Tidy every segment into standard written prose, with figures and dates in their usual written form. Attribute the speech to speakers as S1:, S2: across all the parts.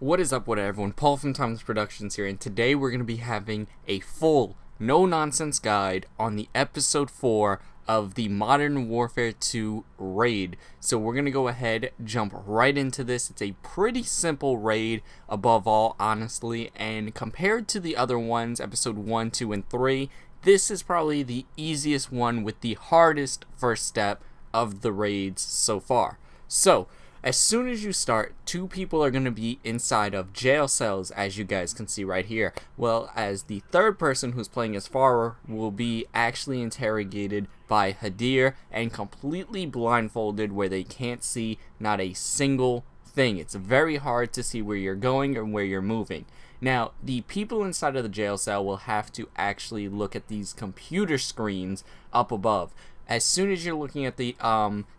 S1: What is up, everyone? Paul from Timeless Productions here, and today we're going to be having a full, no-nonsense guide on the Episode 4 of the Modern Warfare 2 raid. So we're going to go ahead, jump right into this. It's a pretty simple raid, above all, honestly, and compared to the other ones, Episode 1, 2, and 3, this is probably the easiest one with the hardest first step of the raids so far. So, as soon as you start, two people are going to be inside of jail cells, as you guys can see right here. Well, as the third person who's playing as Farah will be actually interrogated by Hadir and completely blindfolded where they can't see not a single thing. It's very hard to see where you're going and where you're moving. Now, the people inside of the jail cell will have to actually look at these computer screens up above. As soon as you're looking at the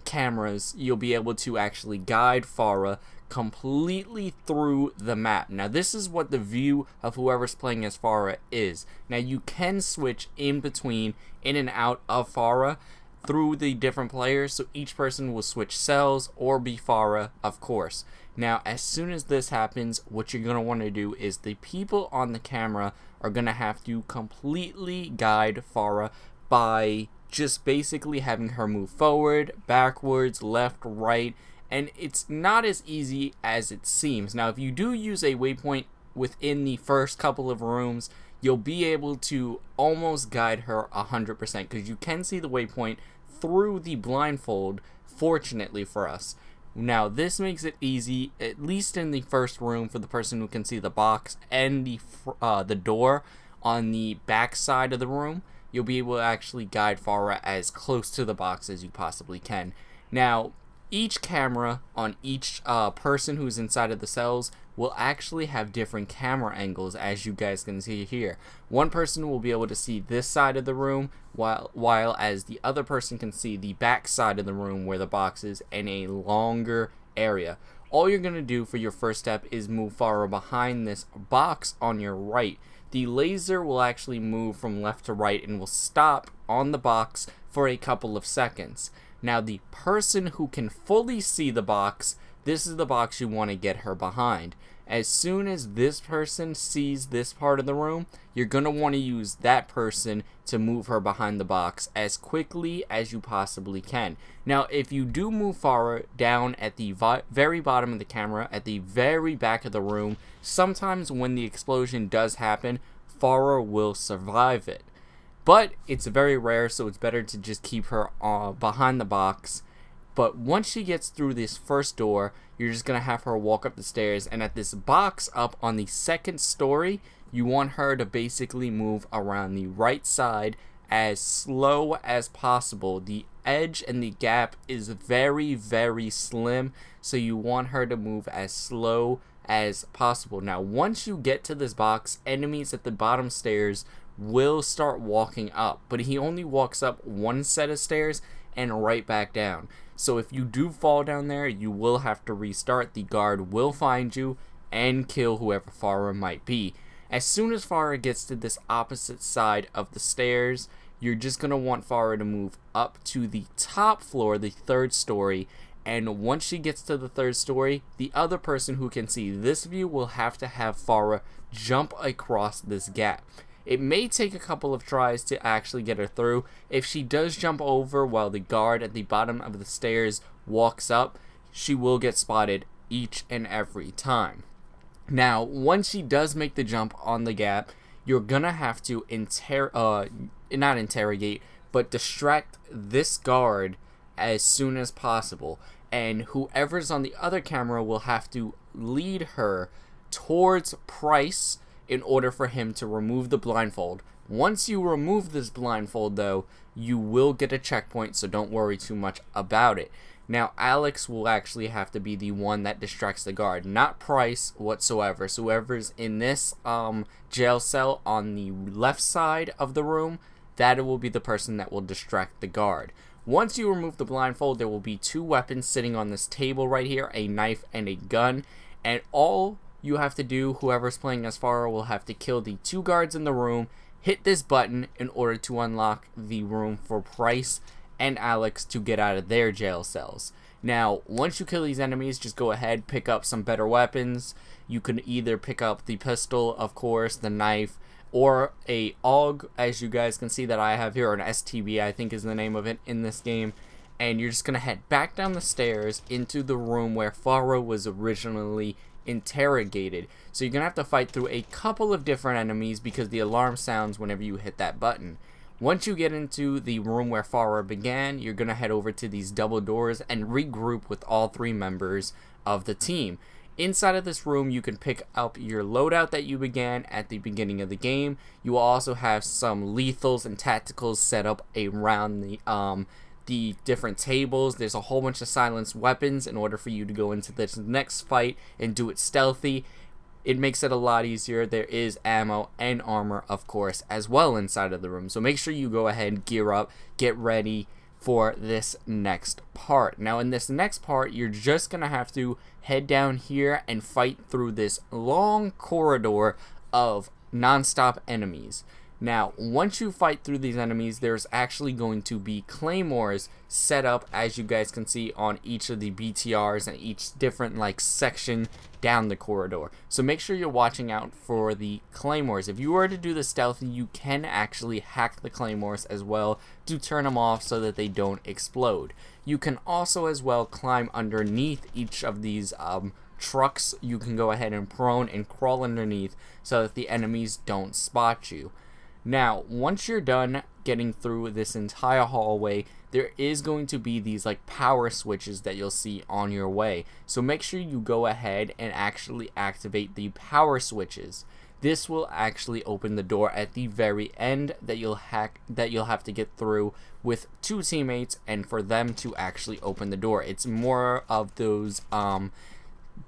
S1: cameras, you'll be able to actually guide Farah completely through the map. Now, this is what the view of whoever's playing as Farah is. Now, you can switch in between, in and out of Farah through the different players, so each person will switch cells or be Farah, of course. Now, as soon as this happens, what you're going to want to do is the people on the camera are going to have to completely guide Farah by just basically having her move forward, backwards, left, right, and it's not as easy as it seems. Now, if you do use a waypoint within the first couple of rooms, you'll be able to almost guide her 100% because you can see the waypoint through the blindfold, fortunately for us. Now, this makes it easy, at least in the first room, for the person who can see the box and the door on the back side of the room. You'll be able to actually guide Farah as close to the box as you possibly can. Now, each camera on each person who's inside of the cells will actually have different camera angles, as you guys can see here. One person will be able to see this side of the room, while as the other person can see the back side of the room where the box is in a longer area. All you're going to do for your first step is move Farah behind this box on your right. The laser will actually move from left to right and will stop on the box for a couple of seconds. Now, the person who can fully see the box, this is the box you want to get her behind. As soon as this person sees this part of the room, you're going to want to use that person to move her behind the box as quickly as you possibly can. Now, if you do move Farah down at the very bottom of the camera, at the very back of the room, sometimes when the explosion does happen, Farah will survive it. But it's very rare, so it's better to just keep her behind the box. But once she gets through this first door, you're just going to have her walk up the stairs, and at this box up on the second story, you want her to basically move around the right side as slow as possible. The edge and the gap is very, very slim, so you want her to move as slow as possible. Now, once you get to this box, enemies at the bottom stairs will start walking up, but he only walks up one set of stairs and right back down. So if you do fall down there, you will have to restart. The guard will find you and kill whoever Farah might be. As soon as Farah gets to this opposite side of the stairs, you're just going to want Farah to move up to the top floor, the third story, and once she gets to the third story, the other person who can see this view will have to have Farah jump across this gap. It may take a couple of tries to actually get her through. If she does jump over while the guard at the bottom of the stairs walks up, she will get spotted each and every time. Now, once she does make the jump on the gap, you're gonna have to not interrogate, but distract this guard as soon as possible. And whoever's on the other camera will have to lead her towards Price in order for him to remove the blindfold. Once you remove this blindfold, though, you will get a checkpoint, so don't worry too much about it. Now, Alex will actually have to be the one that distracts the guard, not Price whatsoever. So whoever's in this jail cell on the left side of the room, that will be the person that will distract the guard. Once you remove the blindfold, there will be two weapons sitting on this table right here, a knife and a gun, and all you have to do, whoever's playing as Farah will have to kill the two guards in the room, hit this button in order to unlock the room for Price and Alex to get out of their jail cells. Now, once you kill these enemies, just go ahead, pick up some better weapons. You can either pick up the pistol, of course, the knife, or a AUG, as you guys can see that I have here, or an STB, I think is the name of it in this game. And you're just going to head back down the stairs into the room where Farah was originally interrogated. So you're going to have to fight through a couple of different enemies because the alarm sounds whenever you hit that button. Once you get into the room where Farah began, you're going to head over to these double doors and regroup with all 3 members of the team. Inside of this room, you can pick up your loadout that you began at the beginning of the game. You will also have some lethals and tacticals set up around the different tables. There's a whole bunch of silenced weapons in order for you to go into this next fight and do it stealthy. It makes it a lot easier. There is ammo and armor, of course, as well inside of the room. So make sure you go ahead, gear up, get ready for this next part. Now, in this next part, you're just going to have to head down here and fight through this long corridor of non-stop enemies. Now, once you fight through these enemies, there's actually going to be claymores set up, as you guys can see, on each of the BTRs and each different section down the corridor. So make sure you're watching out for the claymores. If you were to do the stealthy, you can actually hack the claymores as well to turn them off so that they don't explode. You can also as well climb underneath each of these trucks. You can go ahead and prone and crawl underneath so that the enemies don't spot you. Now, once you're done getting through this entire hallway, there is going to be these power switches that you'll see on your way. So make sure you go ahead and actually activate the power switches. This will actually open the door at the very end that you'll have to get through with 2 teammates, and for them to actually open the door. It's more of those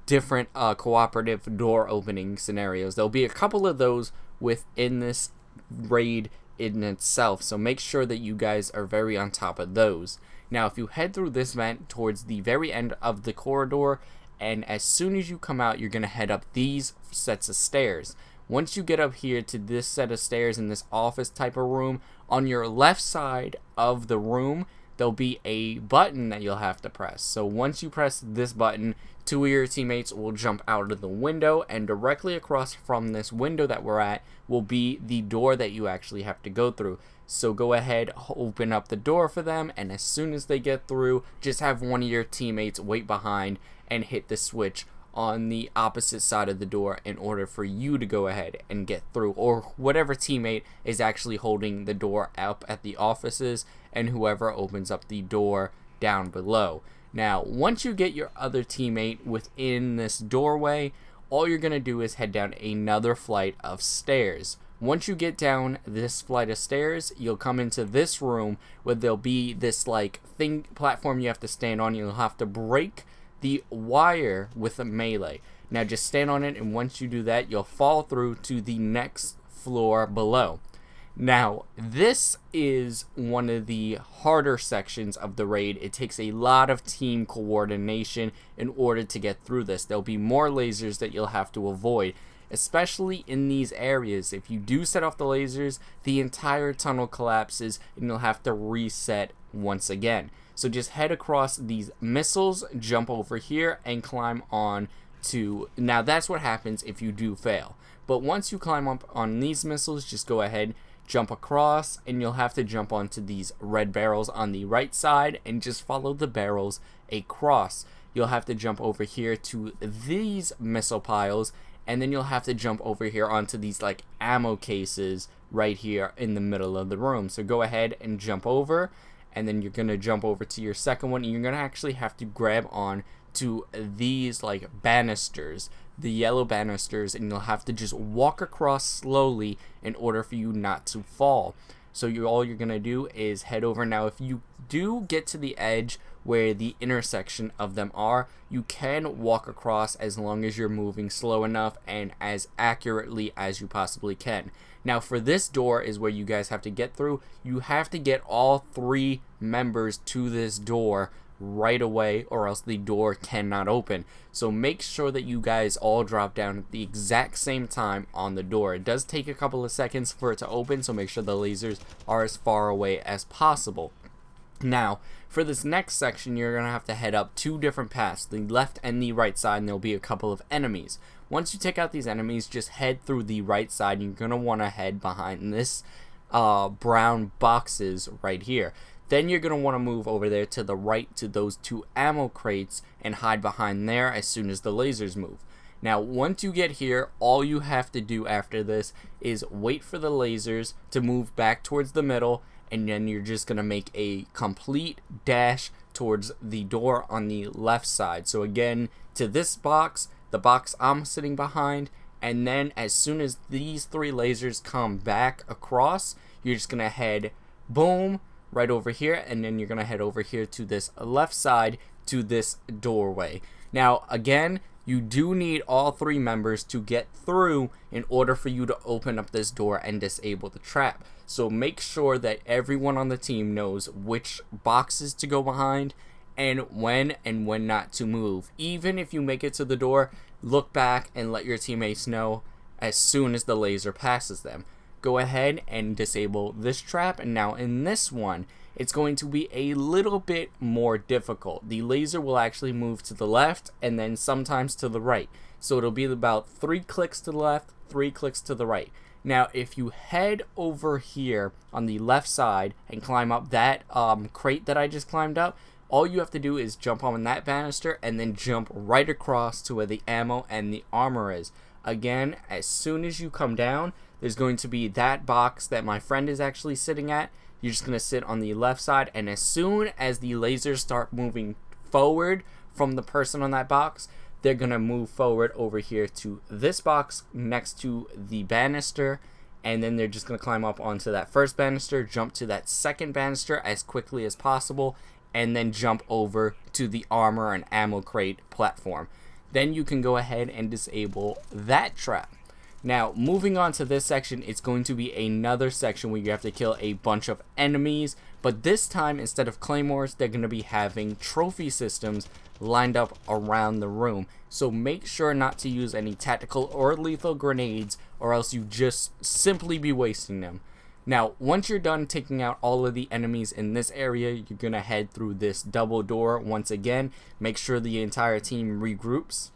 S1: different cooperative door opening scenarios. There'll be a couple of those within this raid in itself, so make sure that you guys are very on top of those. Now, if you head through this vent towards the very end of the corridor, and as soon as you come out, you're going to head up these sets of stairs. Once you get up here to this set of stairs in this office type of room, on your left side of the room, there'll be a button that you'll have to press. So once you press this button, 2 of your teammates will jump out of the window, and directly across from this window that we're at will be the door that you actually have to go through. So go ahead, open up the door for them, and as soon as they get through, just have one of your teammates wait behind and hit the switch on the opposite side of the door in order for you to go ahead and get through, or whatever teammate is actually holding the door up at the offices, and whoever opens up the door down below. Now, once you get your other teammate within this doorway, all you're going to do is head down another flight of stairs. Once you get down this flight of stairs, you'll come into this room where there'll be this platform you have to stand on. You'll have to break the wire with a melee. Now just stand on it, and once you do that, you'll fall through to the next floor below. Now, this is one of the harder sections of the raid. It takes a lot of team coordination in order to get through this. There'll be more lasers that you'll have to avoid, especially in these areas. If you do set off the lasers, the entire tunnel collapses and you'll have to reset once again. So just head across these missiles, jump over here, and climb on to... Now that's what happens if you do fail. But once you climb up on these missiles, just go ahead, jump across, and you'll have to jump onto these red barrels on the right side and just follow the barrels across. You'll have to jump over here to these missile piles, and then you'll have to jump over here onto these ammo cases right here in the middle of the room. So go ahead and jump over, and then you're going to jump over to your second one, and you're going to actually have to grab on to these banisters, the yellow banisters, and you'll have to just walk across slowly in order for you not to fall. So all you're going to do is head over. Now, if you do get to the edge where the intersection of them are, you can walk across as long as you're moving slow enough and as accurately as you possibly can. Now, for this door is where you guys have to get through. You have to get all 3 members to this door right away, or else the door cannot open. So make sure that you guys all drop down at the exact same time on the door. It does take a couple of seconds for it to open, so make sure the lasers are as far away as possible. Now, for this next section, you're going to have to head up 2 different paths, the left and the right side, and there'll be a couple of enemies. Once you take out these enemies, just head through the right side, and you're going to want to head behind this brown boxes right here. Then you're going to want to move over there to the right to those 2 ammo crates and hide behind there as soon as the lasers move. Now, once you get here, all you have to do after this is wait for the lasers to move back towards the middle, and then you're just going to make a complete dash towards the door on the left side. So again, to this box, the box I'm sitting behind, and then as soon as these 3 lasers come back across, you're just going to head boom right over here, and then you're going to head over here to this left side to this doorway. Now again, you do need all 3 members to get through in order for you to open up this door and disable the trap. So make sure that everyone on the team knows which boxes to go behind and when not to move. Even if you make it to the door, look back and let your teammates know as soon as the laser passes them. Go ahead and disable this trap, and now in this one, it's going to be a little bit more difficult. The laser will actually move to the left and then sometimes to the right. So it'll be about 3 clicks to the left, 3 clicks to the right. Now, if you head over here on the left side and climb up that crate that I just climbed up, all you have to do is jump on that banister and then jump right across to where the ammo and the armor is. Again, as soon as you come down, there's going to be that box that my friend is actually sitting at. You're just going to sit on the left side, and as soon as the lasers start moving forward from the person on that box, they're going to move forward over here to this box next to the banister, and then they're just going to climb up onto that first banister, jump to that second banister as quickly as possible, and then jump over to the armor and ammo crate platform. Then you can go ahead and disable that trap. Now, moving on to this section, it's going to be another section where you have to kill a bunch of enemies, but this time, instead of claymores, they're going to be having trophy systems lined up around the room. So make sure not to use any tactical or lethal grenades, or else you just simply be wasting them. Now, once you're done taking out all of the enemies in this area, you're going to head through this double door once again. Make sure the entire team regroups,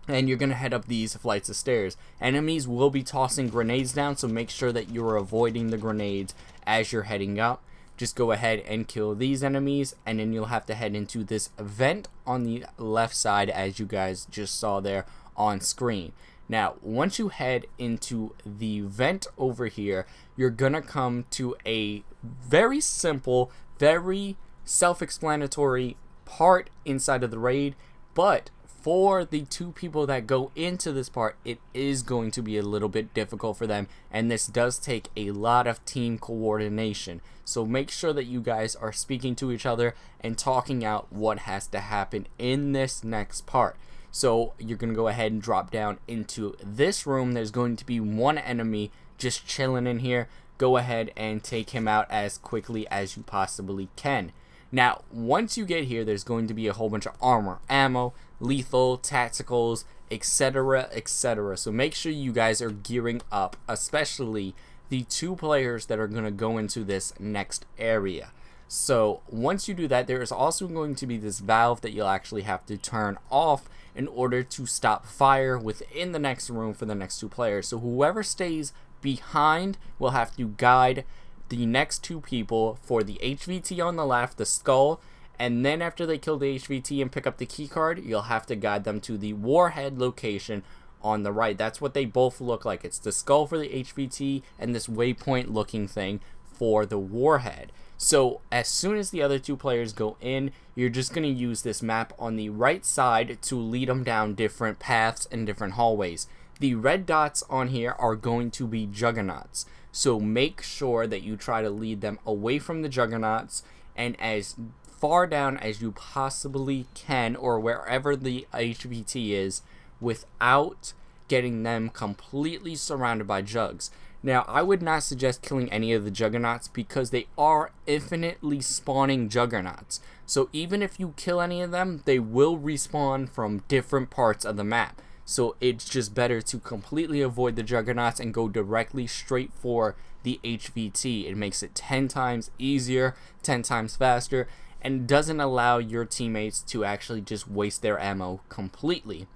S1: and you're going to head up these flights of stairs. Enemies will be tossing grenades down, so make sure that you're avoiding the grenades as you're heading up. Just go ahead and kill these enemies, and then you'll have to head into this vent on the left side, as you guys just saw there on screen. Now, once you head into the vent over here, you're going to come to a very simple, very self-explanatory part inside of the raid, but for the 2 people that go into this part, it is going to be a little bit difficult for them, and this does take a lot of team coordination. So make sure that you guys are speaking to each other and talking out what has to happen in this next part. So you're going to go ahead and drop down into this room. There's going to be 1 enemy just chilling in here. Go ahead and take him out as quickly as you possibly can. Now, once you get here, there's going to be a whole bunch of armor, ammo, lethal, tacticals, etc., etc. So make sure you guys are gearing up, especially the 2 players that are going to go into this next area. So once you do that, there is also going to be this valve that you'll actually have to turn off in order to stop fire within the next room for the next 2 players. So whoever stays behind will have to guide the next 2 people for the HVT on the left, the skull, and then after they kill the HVT and pick up the key card, you'll have to guide them to the warhead location on the right. That's what they both look like. It's the skull for the HVT and this waypoint looking thing for the warhead. So as soon as the other 2 players go in, you're just going to use this map on the right side to lead them down different paths and different hallways. The red dots on here are going to be juggernauts. So make sure that you try to lead them away from the juggernauts and as far down as you possibly can, or wherever the HVT is, without getting them completely surrounded by jugs. Now, I would not suggest killing any of the juggernauts because they are infinitely spawning juggernauts. So even if you kill any of them, they will respawn from different parts of the map. so it's just better to completely avoid the juggernauts and go directly straight for the HVT. It makes it 10 times easier, 10 times faster, and doesn't allow your teammates to actually just waste their ammo completely.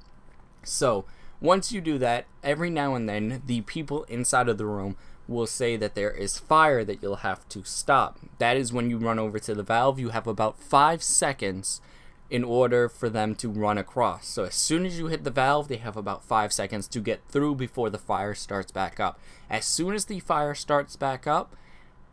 S1: So once you do that, every now and then the people inside of the room will say that there is fire that you'll have to stop. That is when you run over to the valve. You have about 5 seconds in order for them to run across. So as soon as you hit the valve, they have about 5 seconds to get through before the fire starts back up. As soon as the fire starts back up,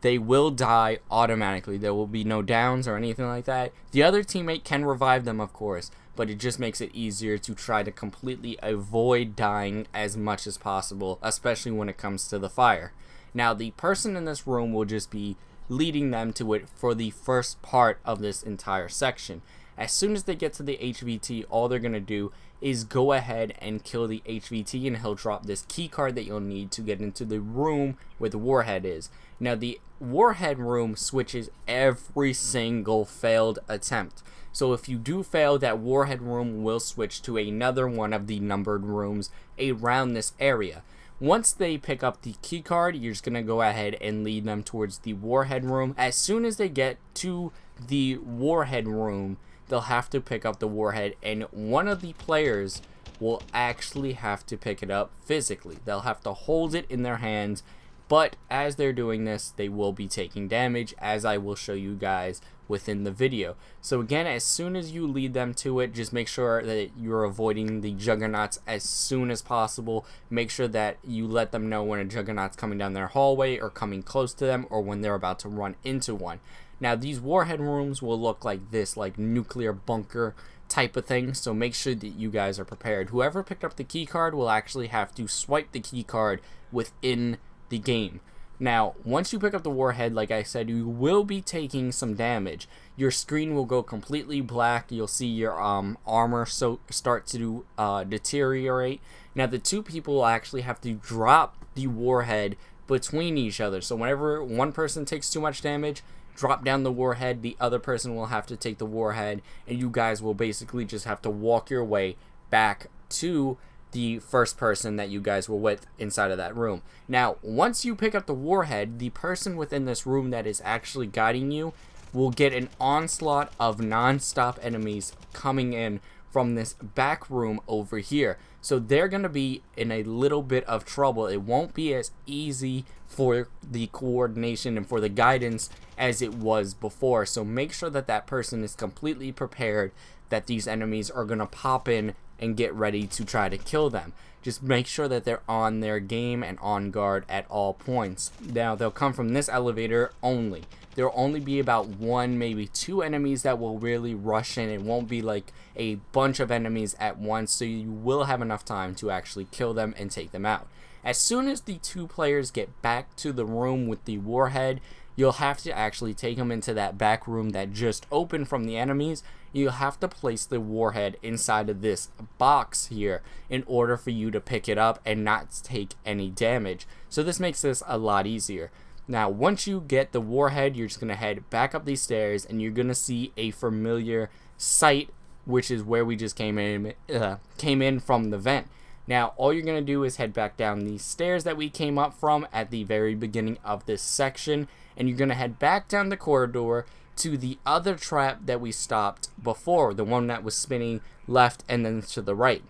S1: they will die automatically. There will be no downs or anything like that. The other teammate can revive them, of course, but it just makes it easier to try to completely avoid dying as much as possible, especially when it comes to the fire. Now, the person in this room will just be leading them to it for the first part of this entire section. As soon as they get to the HVT, all they're going to do is go ahead and kill the HVT, and he'll drop this key card that you'll need to get into the room where the warhead is. Now, the warhead room switches every single failed attempt. So if you do fail, that warhead room will switch to another one of the numbered rooms around this area. Once they pick up the key card, you're just going to go ahead and lead them towards the warhead room. As soon as they get to the warhead room, they'll have to pick up the warhead, and one of the players will actually have to pick it up physically. They'll have to hold it in their hands, but as they're doing this, they will be taking damage, as I will show you guys within the video. So again, as soon as you lead them to it, just make sure that you're avoiding the juggernauts as soon as possible. Make sure that you let them know when a juggernaut's coming down their hallway or coming close to them, or when they're about to run into one. Now, these warhead rooms will look like this, like nuclear bunker type of thing, so make sure that you guys are prepared. Whoever picked up the key card will actually have to swipe the key card within the game. Now, once you pick up the warhead, like I said, you will be taking some damage. Your screen will go completely black. You'll see your armor start to deteriorate. Now, the two people will actually have to drop the warhead between each other. So whenever one person takes too much damage, drop down the warhead, the other person will have to take the warhead, and you guys will basically just have to walk your way back to the first person that you guys were with inside of that room. Now, once you pick up the warhead, the person within this room that is actually guiding you will get an onslaught of non-stop enemies coming in from this back room over here. So they're going to be in a little bit of trouble. It won't be as easy for the coordination and for the guidance as it was before. So make sure that that person is completely prepared that these enemies are going to pop in and get ready to try to kill them. Just make sure that they're on their game and on guard at all points. Now, they'll come from this elevator only. There'll only be about 1, maybe 2 enemies that will really rush in. It won't be like a bunch of enemies at once, so you will have enough time to actually kill them and take them out. As soon as the 2 players get back to the room with the warhead, you'll have to actually take them into that back room that just opened from the enemies. You'll have to place the warhead inside of this box here in order for you to pick it up and not take any damage. So this makes this a lot easier. Now, once you get the warhead, you're just going to head back up these stairs, and you're going to see a familiar sight, which is where we just came in from the vent. Now, all you're going to do is head back down these stairs that we came up from at the very beginning of this section, and you're going to head back down the corridor to the other trap that we stopped before, the one that was spinning left and then to the right.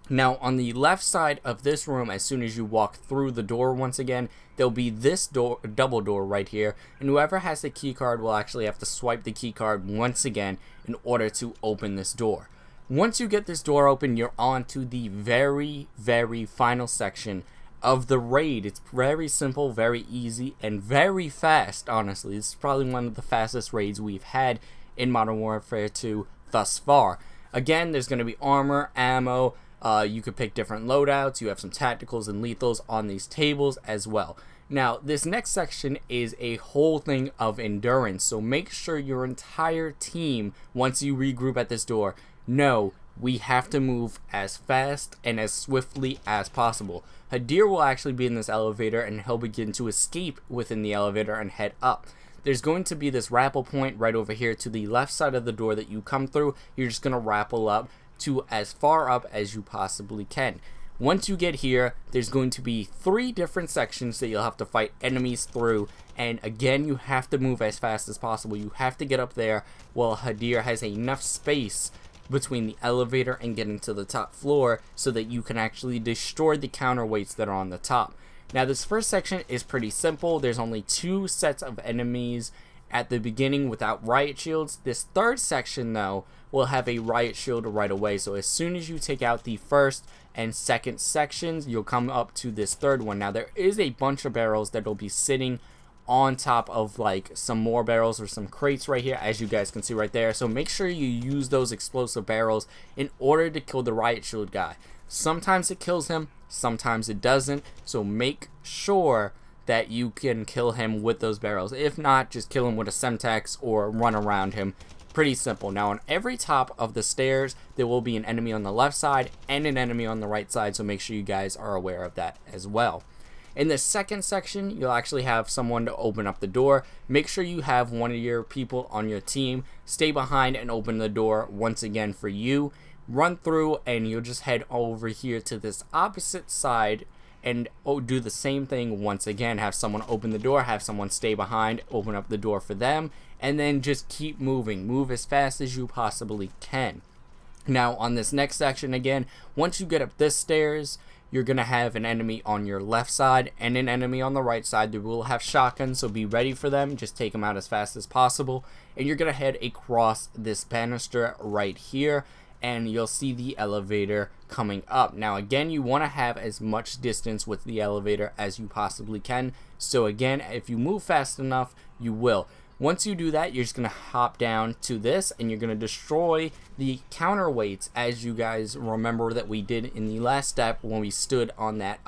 S1: Now, on the left side of this room, as soon as you walk through the door once again, there'll be this door, double door right here, and whoever has the key card will actually have to swipe the key card once again in order to open this door. Once you get this door open, you're on to the very, very final section of the raid. It's very simple, very easy, and very fast, honestly. This is probably one of the fastest raids we've had in Modern Warfare 2 thus far. Again, there's going to be armor, ammo, you could pick different loadouts, you have some tacticals and lethals on these tables as well. Now, this next section is a whole thing of endurance, so make sure your entire team, once you regroup at this door, know we have to move as fast and as swiftly as possible. Hadir will actually be in this elevator, and he'll begin to escape within the elevator and head up. There's going to be this rappel point right over here to the left side of the door that you come through. You're just going to rappel up. to as far up as you possibly can. Once you get here, there's going to be 3 different sections that you'll have to fight enemies through, and again, you have to move as fast as possible. You have to get up there while Hadir has enough space between the elevator and getting to the top floor so that you can actually destroy the counterweights that are on the top. Now, this first section is pretty simple. There's only 2 sets of enemies at the beginning without riot shields. This third section, though, will have a riot shield right away. So as soon as you take out the first and second sections, you'll come up to this third one. Now, there is a bunch of barrels that will be sitting on top of like some more barrels or some crates right here, as you guys can see right there. So make sure you use those explosive barrels in order to kill the riot shield guy. Sometimes it kills him, sometimes it doesn't, so make sure that you can kill him with those barrels. If not, just kill him with a Semtex or run around him. Pretty simple. Now, on every top of the stairs, there will be an enemy on the left side and an enemy on the right side, so make sure you guys are aware of that as well. In the second section, you'll actually have someone to open up the door. Make sure you have one of your people on your team stay behind and open the door once again for you. Run through and you'll just head over here to this opposite side and do the same thing once again. Have someone open the door, have someone stay behind, open up the door for them, and then just keep moving. Move as fast as you possibly can. Now, on this next section again, once you get up this stairs, you're going to have an enemy on your left side and an enemy on the right side. They will have shotguns, so be ready for them. Just take them out as fast as possible. And you're going to head across this banister right here, and you'll see the elevator coming up. Now, again, you want to have as much distance with the elevator as you possibly can. So again, if you move fast enough, you will. Once you do that, you're just going to hop down to this and you're going to destroy the counterweights, as you guys remember that we did in the last step when we stood on that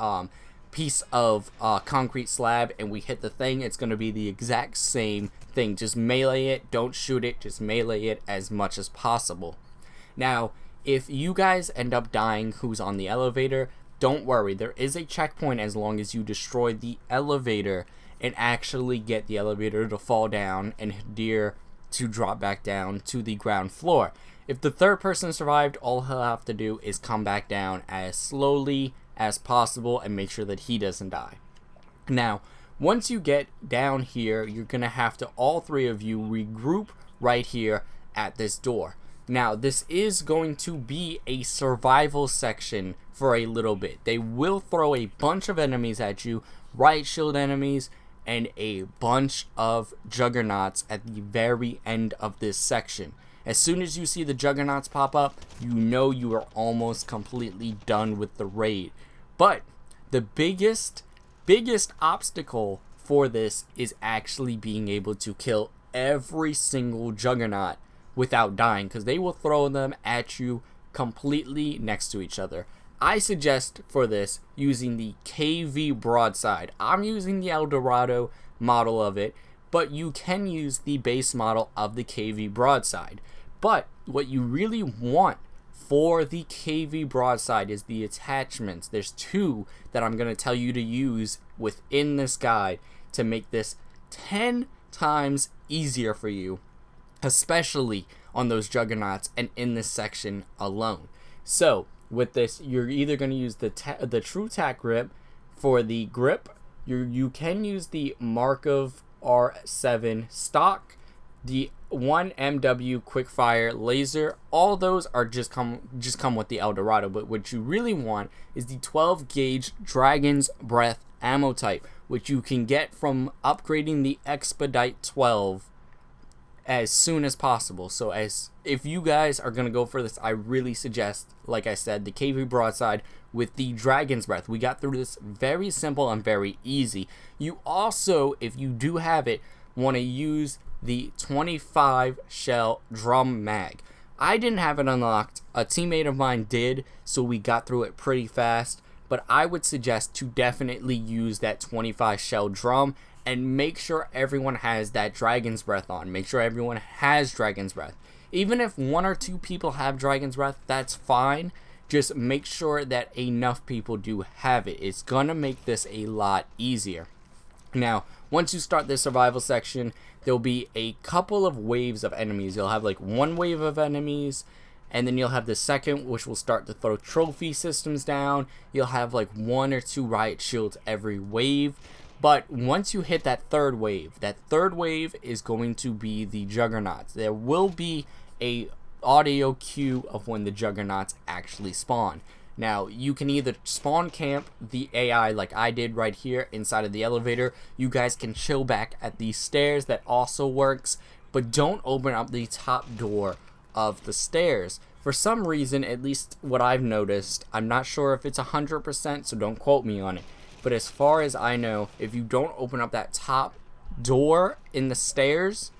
S1: piece of concrete slab and we hit the thing. It's going to be the exact same thing. Just melee it, don't shoot it, just melee it as much as possible. Now, if you guys end up dying who's on the elevator, don't worry. There is a checkpoint as long as you destroy the elevator and actually get the elevator to fall down and Hadir to drop back down to the ground floor. If the third person survived, all he'll have to do is come back down as slowly as possible and make sure that he doesn't die. Now, once you get down here, you're going to have to, all 3 of you, regroup right here at this door. Now, this is going to be a survival section for a little bit. They will throw a bunch of enemies at you, riot shield enemies, and a bunch of juggernauts at the very end of this section. As soon as you see the juggernauts pop up, you know you are almost completely done with the raid. But the biggest obstacle for this is actually being able to kill every single juggernaut without dying, because they will throw them at you completely next to each other. I suggest for this using the KV broadside. I'm using the El Dorado model of it, but you can use the base model of the KV broadside. But what you really want for the KV broadside is the attachments. There's 2 that I'm going to tell you to use within this guide to make this 10 times easier for you, especially on those juggernauts and in this section alone. So with this, you're either going to use the True Tack grip. For the grip, you can use the Markov R7 stock, the 1MW quickfire laser. All those are just come with the El Dorado, but what you really want is the 12 gauge Dragon's Breath ammo type, which you can get from upgrading the Expedite 12 as soon as possible. So if you guys are going to go for this, I really suggest, like I said, the KV broadside with the Dragon's Breath. We got through this very simple and very easy. You also, if you do have it, want to use the 25 shell drum mag. I didn't have it unlocked. A teammate of mine did, so we got through it pretty fast. But I would suggest to definitely use that 25 shell drum and make sure everyone has that Dragon's Breath on. Make sure everyone has Dragon's Breath. Even if 1 or 2 people have Dragon's Breath, that's fine. Just make sure that enough people do have it. It's gonna make this a lot easier. Now, once you start this survival section, there'll be a couple of waves of enemies. You'll have like 1 wave of enemies, and then you'll have the second, which will start to throw trophy systems down. You'll have like 1 or 2 riot shields every wave. But once you hit that third wave is going to be the juggernauts. There will be a audio cue of when the juggernauts actually spawn. Now, you can either spawn camp the AI like I did right here inside of the elevator. You guys can chill back at these stairs. That also works. But don't open up the top door of the stairs. For some reason, at least what I've noticed, I'm not sure if it's 100%, so don't quote me on it. But as far as I know, if you don't open up that top door in the stairs,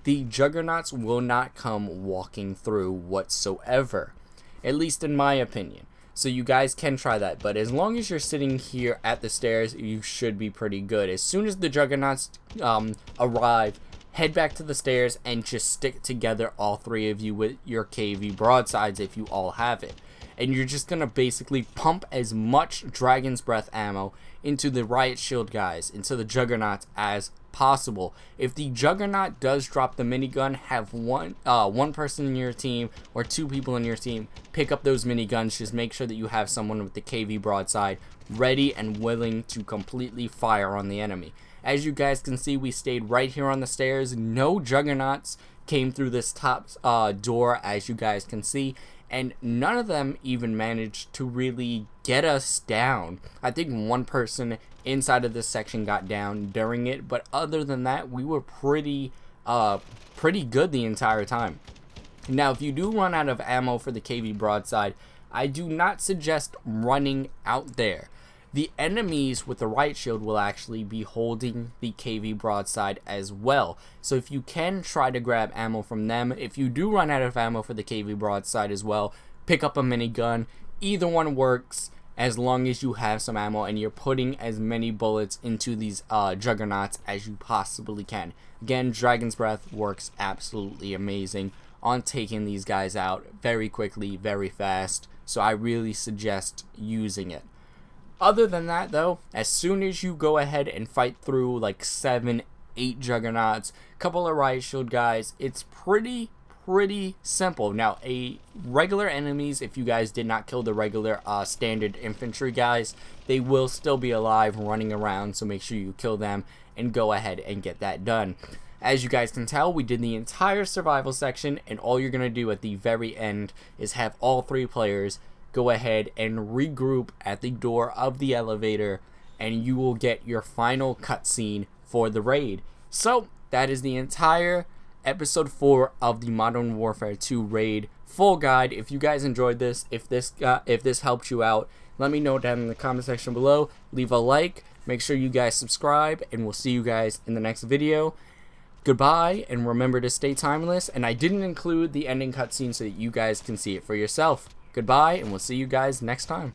S1: the juggernauts will not come walking through whatsoever. At least in my opinion. So you guys can try that. But as long as you're sitting here at the stairs, you should be pretty good. As soon as the juggernauts arrive, head back to the stairs and just stick together, all 3 of you, with your KV broadsides if you all have it. And you're just going to basically pump as much Dragon's Breath ammo into the riot shield guys, into the juggernauts as possible. If the juggernaut does drop the minigun, have one person in your team or 2 people in your team pick up those miniguns. Just make sure that you have someone with the KV broadside ready and willing to completely fire on the enemy. As you guys can see, we stayed right here on the stairs. No juggernauts came through this top door, as you guys can see, and none of them even managed to really get us down. I think 1 person inside of this section got down during it, but other than that, we were pretty good the entire time. Now, if you do run out of ammo for the KV broadside, I do not suggest running out there. The enemies with the riot shield will actually be holding the KV broadside as well. So if you can, try to grab ammo from them. If you do run out of ammo for the KV broadside as well, pick up a minigun. Either one works as long as you have some ammo and you're putting as many bullets into these juggernauts as you possibly can. Again, Dragon's Breath works absolutely amazing on taking these guys out very quickly, very fast. So I really suggest using it. Other than that, though, as soon as you go ahead and fight through like 7, 8 juggernauts, couple of riot shield guys, it's pretty simple. Now, regular enemies, if you guys did not kill the regular standard infantry guys, they will still be alive running around, so make sure you kill them and go ahead and get that done. As you guys can tell, we did the entire survival section, and all you're going to do at the very end is have all 3 players go ahead and regroup at the door of the elevator, and you will get your final cutscene for the raid. So that is the entire episode 4 of the Modern Warfare 2 raid full guide. If you guys enjoyed this, if this helped you out, let me know down in the comment section below. Leave a like, make sure you guys subscribe, and we'll see you guys in the next video. Goodbye, and remember to stay timeless. And I didn't include the ending cutscene so that you guys can see it for yourself. Goodbye, and we'll see you guys next time.